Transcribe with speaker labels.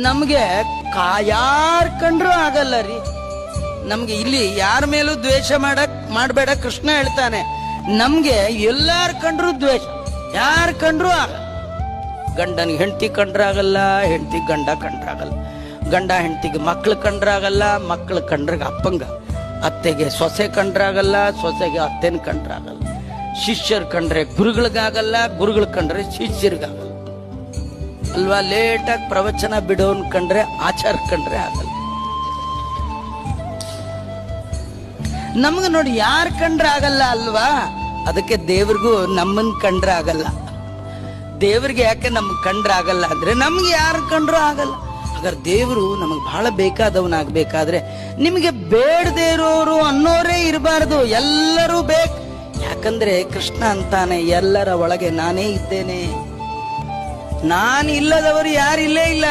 Speaker 1: ನಮ್ಗೆ ಯಾರ್ ಕಂಡ್ರು ಆಗಲ್ಲ ರೀ. ನಮ್ಗೆ ಇಲ್ಲಿ ಯಾರ ಮೇಲೂ ದ್ವೇಷ ಮಾಡಬೇಡ ಕೃಷ್ಣ ಹೇಳ್ತಾನೆ. ನಮ್ಗೆ ಎಲ್ಲಾರ್ ಕಂಡ್ರು ದ್ವೇಷ, ಯಾರ್ ಕಂಡ್ರು ಆಗಲ್ಲ. ಗಂಡನಿಗೆ ಹೆಂಡತಿ ಕಂಡ್ರಾಗಲ್ಲ, ಹೆಂಡತಿ ಗಂಡ ಕಂಡ್ರಾಗಲ್ಲ, ಗಂಡ ಹೆಂಡತಿಗೆ ಮಕ್ಳು ಕಂಡ್ರಾಗಲ್ಲ, ಮಕ್ಳು ಕಂಡ್ರಿಗೆ ಅಪ್ಪಂಗ, ಅತ್ತೆಗೆ ಸೊಸೆ ಕಂಡ್ರಾಗಲ್ಲ, ಸೊಸೆಗೆ ಅತ್ತೆನ ಕಂಡ್ರಾಗಲ್ಲ, ಶಿಷ್ಯರ್ ಕಂಡ್ರೆ ಗುರುಗಳಿಗಾಗಲ್ಲ, ಗುರುಗಳು ಕಂಡ್ರೆ ಶಿಷ್ಯರಿಗಾಗಲ್ಲ ಅಲ್ವಾ. ಲೇಟಾಗಿ ಪ್ರವಚನ ಬಿಡೋನ್ ಕಂಡ್ರೆ ಆಚಾರ ಕಂಡ್ರೆ ಆಗಲ್ಲ. ನಮ್ಗೆ ನೋಡಿ ಯಾರ್ ಕಂಡ್ರೆ ಆಗಲ್ಲ ಅಲ್ವಾ. ಅದಕ್ಕೆ ದೇವ್ರಿಗೂ ನಮ್ಮನ್ ಕಂಡ್ರೆ ಆಗಲ್ಲ. ದೇವ್ರಿಗೆ ಯಾಕೆ ನಮ್ಗೆ ಕಂಡ್ರೆ ಆಗಲ್ಲ ಅಂದ್ರೆ ನಮ್ಗೆ ಯಾರು ಕಂಡ್ರು ಆಗಲ್ಲ. ಹಾಗಾದ್ರೆ ದೇವರು ನಮಗ್ ಬಹಳ ಬೇಕಾದವನಾಗ್ಬೇಕಾದ್ರೆ ನಿಮಗೆ ಬೇಡದೇ ಇರೋರು ಅನ್ನೋರೇ ಇರಬಾರ್ದು, ಎಲ್ಲರೂ ಬೇಕು. ಯಾಕಂದ್ರೆ ಕೃಷ್ಣ ಅಂತಾನೆ, ಎಲ್ಲರ ಒಳಗೆ ನಾನೇ ಇದ್ದೇನೆ, ನಾನಿಲ್ಲದವರು ಯಾರಿಲ್ಲೇ ಇಲ್ಲ.